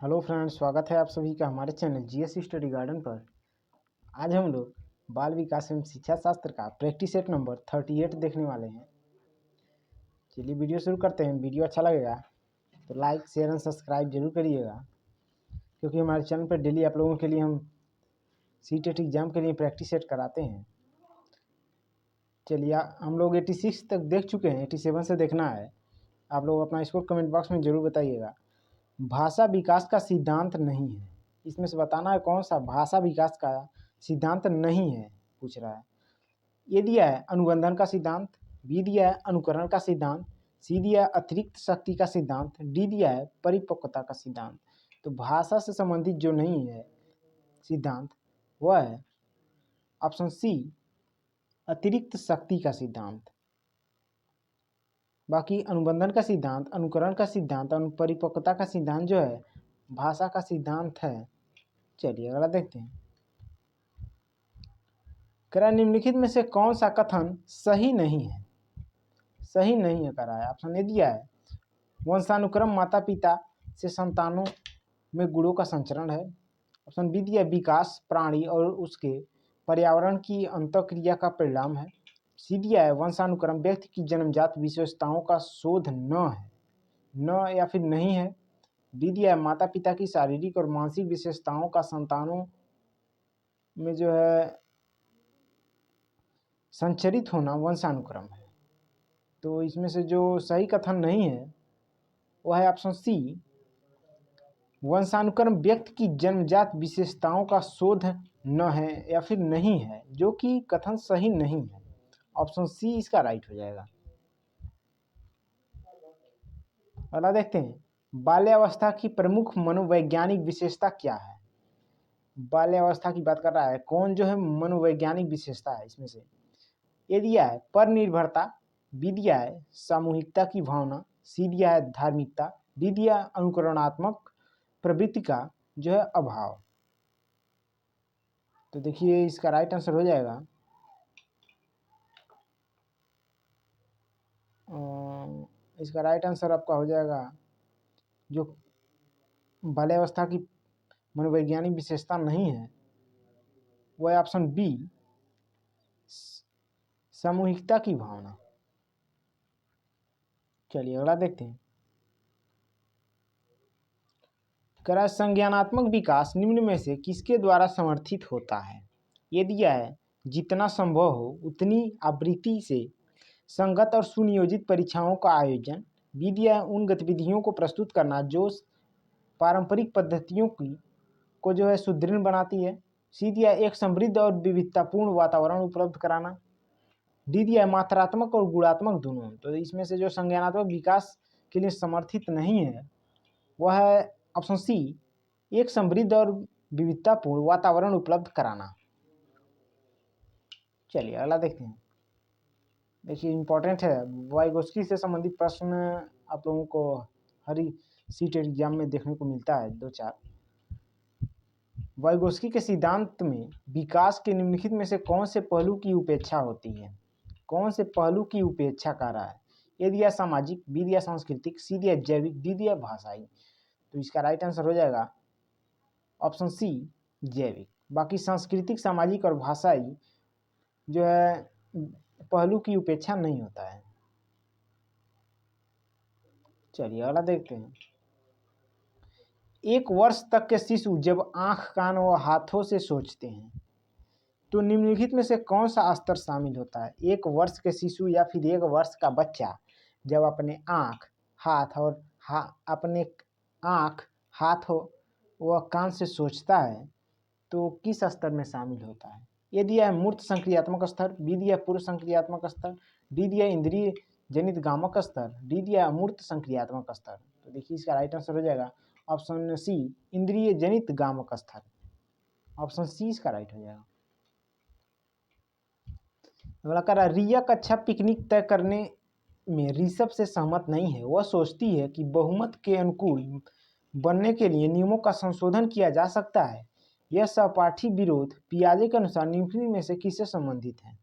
Hello friends, स्वागत है आप सभी का हमारे चैनल जीएस स्टडी गार्डन पर। आज हम लोग बाल विकास एवं शिक्षा शास्त्र का प्रैक्टिस सेट नंबर 38 देखने वाले हैं। चलिए वीडियो शुरू करते हैं। वीडियो अच्छा लगेगा तो लाइक शेयर एंड सब्सक्राइब जरूर करिएगा, क्योंकि हमारे चैनल पर डेली आप लोगों के लिए हम सीटेट एग्जाम के लिए प्रैक्टिस सेट कराते हैं। चलिए हम लोग 86 तक देख चुके हैं, 87 से देखना है। आप लोग अपना स्कोर कमेंट बॉक्स में ज़रूर बताइएगा। भाषा विकास का सिद्धांत नहीं है, इसमें से बताना है कौन सा भाषा विकास का सिद्धांत नहीं है, पूछ रहा है। ये दिया है अनुबंधन का सिद्धांत, बी दिया है अनुकरण का सिद्धांत, सी दिया है अतिरिक्त शक्ति का सिद्धांत, डी दिया है परिपक्वता का सिद्धांत। तो भाषा से संबंधित जो नहीं है सिद्धांत वह है ऑप्शन सी, अतिरिक्त शक्ति का सिद्धांत। बाकी अनुबंधन का सिद्धांत, अनुकरण का सिद्धांत और परिपक्वता का सिद्धांत जो है भाषा का सिद्धांत है। चलिए अगला देखते हैं। करा निम्नलिखित में से कौन सा कथन सही नहीं है? सही नहीं है करा है। ऑप्शन ए दिया है वंशानुक्रम माता पिता से संतानों में गुणों का संचरण है। ऑप्शन बी दिया विकास प्राणी और उसके पर्यावरण की अंतःक्रिया का परिणाम है। सी दिया है वंशानुक्रम व्यक्ति की जन्मजात विशेषताओं का शोध न है, न या फिर नहीं है। डी दिया है माता पिता की शारीरिक और मानसिक विशेषताओं का संतानों में जो है संचरित होना वंशानुक्रम है। तो इसमें से जो सही कथन नहीं है वह है ऑप्शन सी, वंशानुक्रम व्यक्ति की जन्मजात विशेषताओं का शोध न है या फिर नहीं है, जो कि कथन सही नहीं है। ऑप्शन सी इसका राइट हो जाएगा। अगला देखते हैं, बाल्यावस्था की प्रमुख मनोवैज्ञानिक विशेषता क्या है? बाल्यावस्था की बात कर रहा है, कौन जो है मनोवैज्ञानिक विशेषता है इसमें से? ये दिया है पर निर्भरता, बी दिया है सामूहिकता की भावना, सी दिया है धार्मिकता, डी दिया है अनुकरणात्मक प्रवृत्ति का जो है अभाव। तो देखिए इसका राइट आंसर हो जाएगा इसका राइट आंसर आपका हो जाएगा जो बाल्यावस्था की मनोवैज्ञानिक विशेषता नहीं है वह ऑप्शन बी, सामूहिकता की भावना। चलिए अगला देखते हैं। करा संज्ञानात्मक विकास निम्न में से किसके द्वारा समर्थित होता है? ये दिया है जितना संभव हो उतनी आवृत्ति से संगत और सुनियोजित परीक्षाओं का आयोजन, बी दिया है उन गतिविधियों को प्रस्तुत करना जो पारंपरिक पद्धतियों की को जो है सुदृढ़ बनाती है, सी दिया है एक समृद्ध और विविधतापूर्ण वातावरण उपलब्ध कराना, डी दिया है मात्रात्मक और गुणात्मक दोनों। तो इसमें से जो संज्ञानात्मक विकास के लिए समर्थित नहीं है वह है ऑप्शन सी, एक समृद्ध और विविधतापूर्ण वातावरण उपलब्ध कराना। चलिए अगला देखते हैं। देखिए इंपॉर्टेंट है, वाइगोस्की से संबंधित प्रश्न आप लोगों को हर सीट एग्जाम में देखने को मिलता है 2-4। वाइगोस्की के सिद्धांत में विकास के निम्नलिखित में से कौन से पहलू की उपेक्षा होती है? कौन से पहलू की उपेक्षा कर रहा है? ए दिया सामाजिक, बी दिया सांस्कृतिक, सी दिया जैविक, डी दिया भाषाई। तो इसका राइट आंसर हो जाएगा ऑप्शन सी, जैविक। बाकी सांस्कृतिक, सामाजिक और भाषाई जो है पहलू की उपेक्षा नहीं होता है। चलिए अगला देखते हैं। एक वर्ष तक के शिशु जब आंख कान व हाथों से सोचते हैं तो निम्नलिखित में से कौन सा स्तर शामिल होता है? एक वर्ष के शिशु या फिर एक वर्ष का बच्चा जब अपने आंख हाथ और अपने आंख हाथ व कान से सोचता है तो किस स्तर में शामिल होता है? ये दिया है मूर्त संक्रियात्मक स्तर, बी दिया पूर्व संक्रियात्मक स्तर, डी दिया इंद्रिय जनित गामक स्तर, डी दिया अमूर्त संक्रियात्मक स्तर। तो देखिए इसका राइट आंसर हो जाएगा ऑप्शन सी, इंद्रिय जनित गामक स्तर। ऑप्शन सी इसका राइट हो जाएगा। अगला कह रहा रिया कक्षा पिकनिक तय करने में ऋषभ से सहमत नहीं है। वह सोचती है कि बहुमत के अनुकूल बनने के लिए नियमों का संशोधन किया जा सकता है। यह सहपाठी विरोध पियाजे के अनुसार निम्नलिखित में से किससे संबंधित है?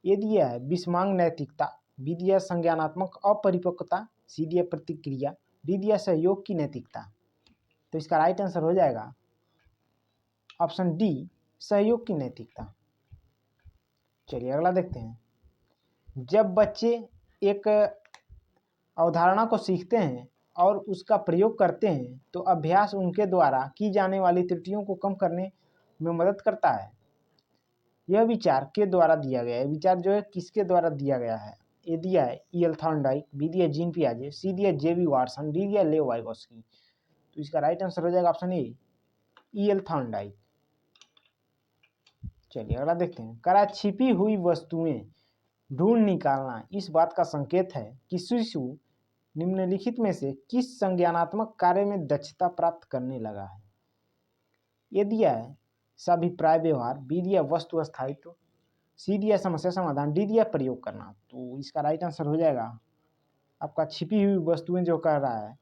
ये दिया है विषमांग नैतिकता, बी दिया संज्ञानात्मक अपरिपक्वता, सी दिया प्रतिक्रिया, डी दिया सहयोग की नैतिकता। तो इसका राइट आंसर हो जाएगा ऑप्शन डी, सहयोग की नैतिकता। चलिए अगला देखते हैं। जब बच्चे एक अवधारणा को सीखते हैं और उसका प्रयोग करते हैं तो अभ्यास उनके द्वारा की जाने वाली त्रुटियों को कम करने में मदद करता है। यह विचार के द्वारा दिया गया है। विचार जो है किसके द्वारा दिया गया है? ए दिया है ई.एल. थॉर्नडाइक, बी दिया जीन पियाजे, सी दिया जे.बी. वाटसन, डी दिया लेव वाइगोस्की। तो इसका राइट आंसर हो जाएगा ऑप्शन ए, ई.एल. थॉर्नडाइक। चलिए अगला देखते हैं। करा छिपी हुई वस्तुएं ढूंढ निकालना इस बात का संकेत है कि शिशु निम्नलिखित में से किस संज्ञानात्मक कार्य में दक्षता प्राप्त करने लगा है? ये दिया है साभिप्राय व्यवहार, बी दिया वस्तु स्थायित्व, सी दिया समस्या समाधान, डी दिया प्रयोग करना। तो इसका राइट आंसर हो जाएगा आपका छिपी हुई वस्तुएं जो कर रहा है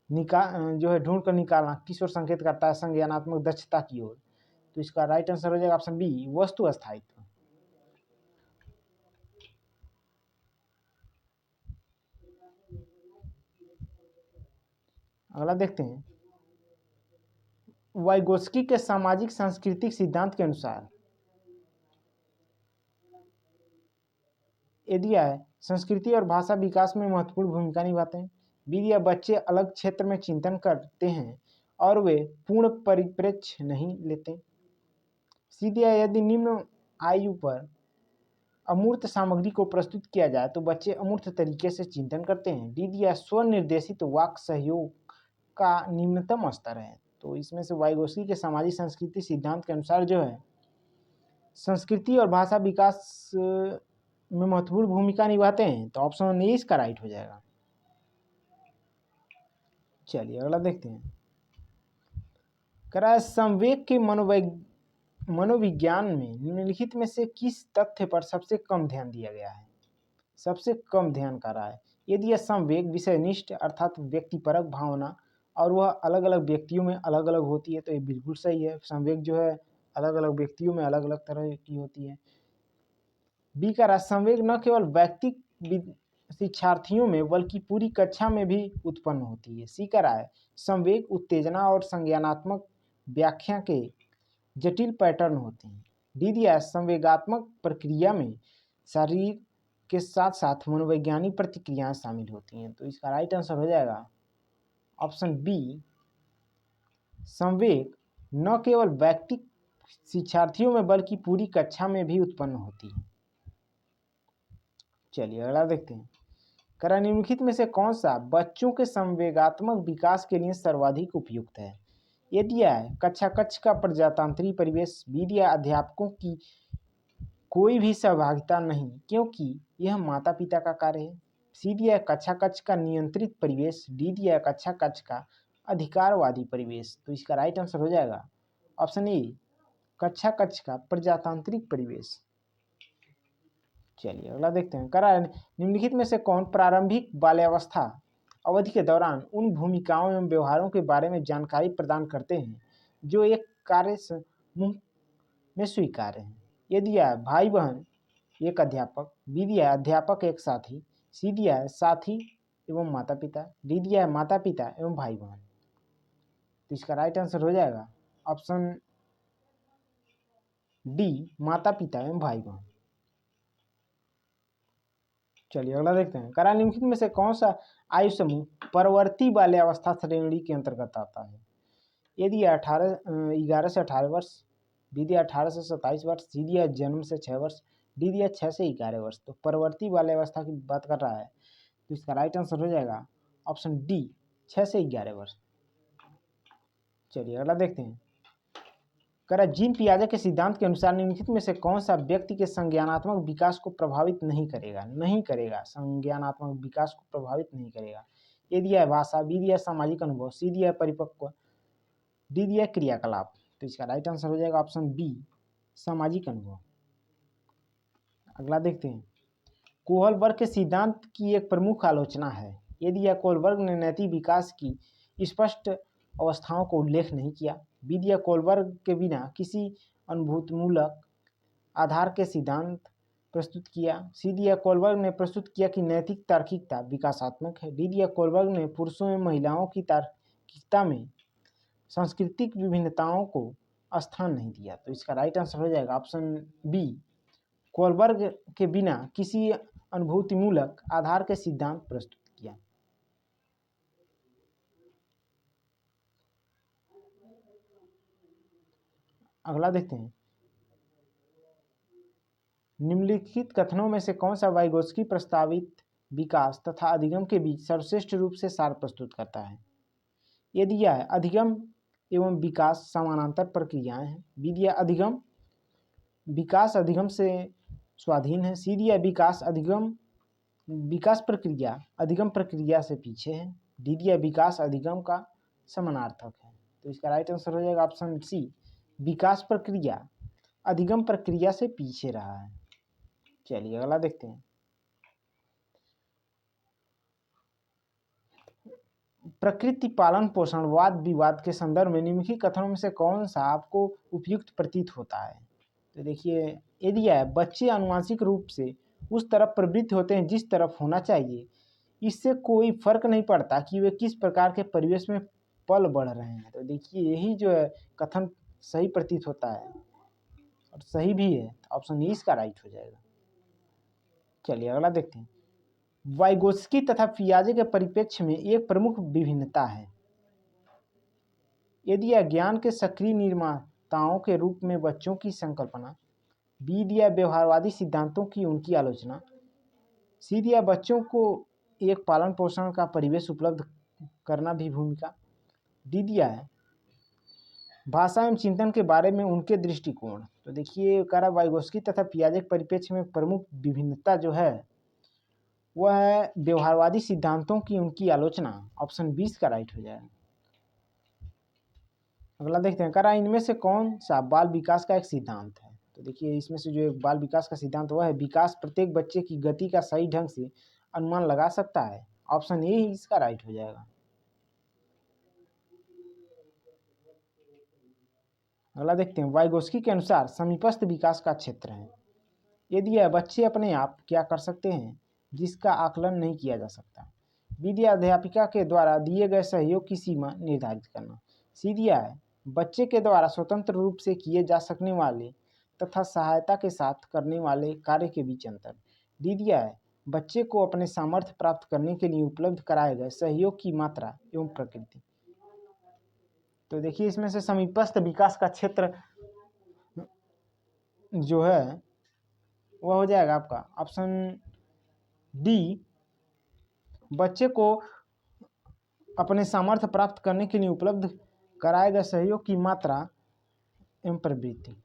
जो है ढूंढ कर निकालना किस ओर संकेत करता है? संज्ञानात्मक दक्षता की ओर। तो इसका राइट आंसर हो जाएगा ऑप्शन बी, वस्तु स्थायित्व। अगला देखते हैं। वाइगोस्की के सामाजिक सांस्कृतिक सिद्धांत के अनुसार ये दिया है संस्कृति और भाषा विकास में महत्वपूर्ण भूमिका निभाते हैं। बी दिया बच्चे अलग क्षेत्र में चिंतन करते हैं और वे पूर्ण परिप्रेक्ष्य नहीं लेते। सी दिया यदि निम्न आयु पर अमूर्त सामग्री को प्रस्तुत किया जाए तो बच्चे अमूर्त तरीके से चिंतन करते हैं। डी दिया स्वनिर्देशित वाक सहयोग का निम्नतम स्तर है। तो इसमें से वाइगोस्की के सामाजिक संस्कृति सिद्धांत के अनुसार जो है संस्कृति और भाषा विकास में महत्वपूर्ण भूमिका निभाते हैं। तो ऑप्शन ए इसका राइट हो जाएगा। चलिए अगला देखते हैं। करा संवेग के मनोविज्ञान में निम्नलिखित में से किस तथ्य पर सबसे कम ध्यान दिया गया है? सबसे कम ध्यान कर रहा है। यदि यह संवेग विषयनिष्ठ अर्थात व्यक्तिपरक भावना और वह अलग अलग व्यक्तियों में अलग अलग होती है, तो ये बिल्कुल सही है। संवेग जो है अलग अलग व्यक्तियों में अलग अलग तरह की होती है। बी का संवेग न केवल व्यक्ति शिक्षार्थियों में बल्कि पूरी कक्षा में भी उत्पन्न होती है। सी का है संवेग उत्तेजना और संज्ञानात्मक व्याख्या के जटिल पैटर्न होते हैं। डी दिया संवेगात्मक प्रक्रिया में शरीर के साथ साथ मनोवैज्ञानिक प्रतिक्रियाएं शामिल होती हैं। तो इसका राइट आंसर हो जाएगा ऑप्शन बी, संवेग न केवल व्यक्ति शिक्षार्थियों में बल्कि पूरी कक्षा में भी उत्पन्न होती है। चलिए अगला देखते हैं। करा निम्नलिखित में से कौन सा बच्चों के संवेगात्मक विकास के लिए सर्वाधिक उपयुक्त है? ये दिया है कक्ष का प्रजातांत्रिक परिवेश, बी दिया अध्यापकों की कोई भी सहभागिता नहीं क्योंकि यह माता पिता का कार्य है, सी दिया कक्ष का नियंत्रित परिवेश, डी दिया कक्ष का अधिकारवादी परिवेश। तो इसका राइट आंसर हो जाएगा ऑप्शन ए, कक्ष का प्रजातांत्रिक परिवेश। चलिए अगला देखते हैं। करा निम्नलिखित में से कौन प्रारंभिक बाल्यावस्था अवधि के दौरान उन भूमिकाओं एवं व्यवहारों के बारे में जानकारी प्रदान करते हैं जो एक कार्य समूह में स्वीकार्य हैं? ये दिया है भाई बहन एक अध्यापक, बी दिया है अध्यापक एक साथी, सी दिया है साथी एवं माता पिता, डी दिया है माता पिता एवं भाई बहन। तो इसका राइट आंसर हो जाएगा ऑप्शन डी, माता पिता एवं भाई बहन। चलिए अगला देखते हैं। करा निम्नलिखित में से कौन सा आयु समूह परवर्ती बाल्यावस्था श्रेणी के अंतर्गत आता है? ये दिया 11 से 18 वर्ष, बी दिया 18 से 27 वर्ष, सी दिया जन्म से 6 वर्ष, डी दिया 6 से 11 वर्ष। तो परवर्ती बाल्यावस्था की बात कर रहा है, तो इसका राइट आंसर हो जाएगा ऑप्शन डी, 6 से 11 वर्ष। चलिए अगला देखते हैं। करा जीन पियाजे के सिद्धांत के अनुसार निम्नलिखित में से कौन सा व्यक्ति के संज्ञानात्मक विकास को प्रभावित नहीं करेगा? संज्ञानात्मक विकास को प्रभावित नहीं करेगा। ए दिया है भाषा, बी दिया सामाजिक अनुभव, सी दिया परिपक्व, डी दिया क्रियाकलाप। तो इसका राइट आंसर हो जाएगा ऑप्शन बी, सामाजिक अनुभव। अगला देखते हैं। कोहलबर्ग के सिद्धांत की एक प्रमुख आलोचना है। ये दिया कोहलबर्ग ने नैतिक विकास की स्पष्ट अवस्थाओं को उल्लेख नहीं किया, बी दिया कोहलबर्ग के बिना किसी अनुभूतिमूलक आधार के सिद्धांत प्रस्तुत किया, सी दिया कोहलबर्ग ने प्रस्तुत किया कि नैतिक तार्किकता विकासात्मक है, डी दिया कोहलबर्ग ने पुरुषों एवं महिलाओं की तार्किकता में सांस्कृतिक विभिन्नताओं को स्थान नहीं दिया। तो इसका राइट आंसर हो जाएगा ऑप्शन बी, कोलबर्ग के बिना किसी अनुभूतिमूलक आधार के सिद्धांत प्रस्तुत किया। अगला देखते हैं, निम्नलिखित कथनों में से कौन सा वाइगोत्स्की प्रस्तावित विकास तथा अधिगम के बीच सर्वश्रेष्ठ रूप से सार प्रस्तुत करता है? ये दिया है, अधिगम एवं विकास समानांतर प्रक्रियाएं हैं। बी दिया अधिगम विकास अधिगम से स्वाधीन है। सी दिया विकास प्रक्रिया अधिगम प्रक्रिया से पीछे है। डी दिया विकास अधिगम का समानार्थक है। तो इसका राइट आंसर हो जाएगा ऑप्शन सी, विकास प्रक्रिया अधिगम प्रक्रिया से पीछे रहा है। चलिए अगला देखते हैं, प्रकृति पालन पोषण वाद विवाद के संदर्भ में निम्नलिखित कथनों में से कौन सा आपको उपयुक्त प्रतीत होता है? तो देखिए, ये दिया है, बच्चे आनुवांशिक रूप से उस तरफ प्रवृत्त होते हैं जिस तरफ होना चाहिए। इससे कोई फर्क नहीं पड़ता कि वे किस प्रकार के परिवेश में पल बढ़ रहे हैं। तो देखिए, यही जो है कथन सही प्रतीत होता है और सही भी है। ऑप्शन ए इसका राइट हो जाएगा। चलिए अगला देखते हैं, वाइगोत्स्की तथा पियाजे के परिप्रेक्ष्य में एक प्रमुख विभिन्नता है। यदि ज्ञान के सक्रिय निर्माताओं के रूप में बच्चों की संकल्पना। बी दिया व्यवहारवादी सिद्धांतों की उनकी आलोचना। सी दिया बच्चों को एक पालन पोषण का परिवेश उपलब्ध करना भी भूमिका। डी दिया है भाषा एवं चिंतन के बारे में उनके दृष्टिकोण। तो देखिए, कह रहा वाइगोत्स्की तथा पियाजे के परिप्रेक्ष्य में प्रमुख विभिन्नता जो है वह है व्यवहारवादी सिद्धांतों की उनकी आलोचना। ऑप्शन 20 का राइट हो जाएगा। अगला देखते हैं, कह रहा इनमें से कौन सा बाल विकास का एक सिद्धांत है? तो देखिए, इसमें से जो एक बाल विकास का सिद्धांत वह है विकास प्रत्येक बच्चे की गति का सही ढंग से अनुमान लगा सकता है। ऑप्शन ए इसका राइट हो जाएगा। अगला देखते हैं, वाइगोत्स्की के अनुसार समीपस्थ विकास का क्षेत्र है। यदि यह बच्चे अपने आप क्या कर सकते हैं जिसका आकलन नहीं किया जा सकता। विद्या अध्यापिका के द्वारा दिए गए सहयोग की सीमा निर्धारित करना। सी दिया है बच्चे के द्वारा स्वतंत्र रूप से किए जा सकने वाले तथा सहायता के साथ करने वाले कार्य के बीच अंतर। डी दिया है बच्चे को अपने सामर्थ्य प्राप्त करने के लिए उपलब्ध कराए गए सहयोग की मात्रा एवं प्रकृति। तो देखिए, इसमें से समीपस्थ विकास का क्षेत्र जो है वह हो जाएगा आपका ऑप्शन डी, बच्चे को अपने सामर्थ्य प्राप्त करने के लिए उपलब्ध कराए गए सहयोग की मात्रा एवं प्रवृत्ति।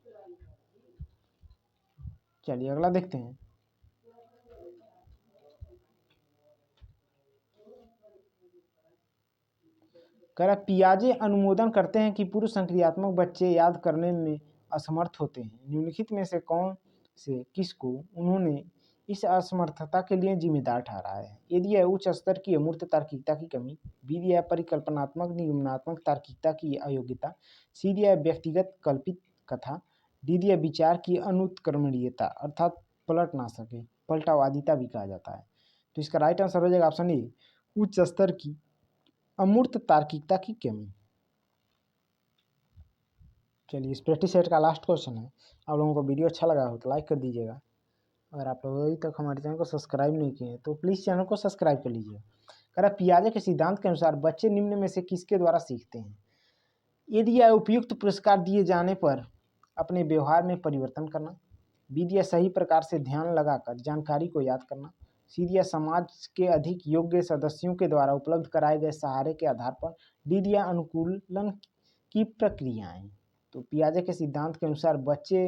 चलिए अगला देखते हैं, कह रहा पियाजे अनुमोदन करते हैं कि पूर्व संक्रियात्मक बच्चे याद करने में असमर्थ होते हैं। निम्नलिखित में से कौन से किसको उन्होंने इस असमर्थता के लिए जिम्मेदार ठहराया है? यदि यह उच्च स्तर की अमूर्त तार्किकता की कमी। बी दिया परिकल्पनात्मक निगमनात्मक तार्किकता की अयोग्यता। सी दिया व्यक्तिगत कल्पित कथा। डी दिया विचार की अनुत्क्रमणीयता अर्थात पलट ना सके, पलटावादिता भी कहा जाता है। तो इसका राइट आंसर हो जाएगा ऑप्शन ए, उच्च स्तर की अमूर्त तार्किकता की कमी। चलिए, इस प्रैक्टिस सेट का लास्ट क्वेश्चन है। आप लोगों को वीडियो अच्छा लगा हो तो लाइक कर दीजिएगा। अगर आप लोग अभी तक हमारे चैनल को सब्सक्राइब नहीं किए हैं तो प्लीज़ चैनल को सब्सक्राइब कर लीजिए। कह रहा पियाजे के सिद्धांत के अनुसार बच्चे निम्न में से किसके द्वारा सीखते हैं? यदि यह उपयुक्त पुरस्कार दिए जाने पर अपने व्यवहार में परिवर्तन करना। बी दिया सही प्रकार से ध्यान लगाकर जानकारी को याद करना। सी दिया समाज के अधिक योग्य सदस्यों के द्वारा उपलब्ध कराए गए सहारे के आधार पर। डी दिया अनुकूलन की प्रक्रियाएं। तो पियाजे के सिद्धांत के अनुसार बच्चे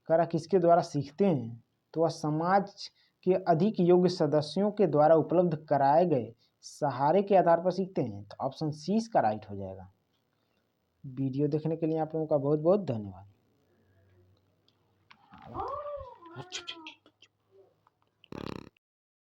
करा किसके द्वारा सीखते हैं? तो वह समाज के अधिक योग्य सदस्यों के द्वारा उपलब्ध कराए गए सहारे के आधार पर सीखते हैं। तो ऑप्शन सी इसका राइट हो जाएगा। वीडियो देखने के लिए आप लोगों का बहुत बहुत धन्यवाद।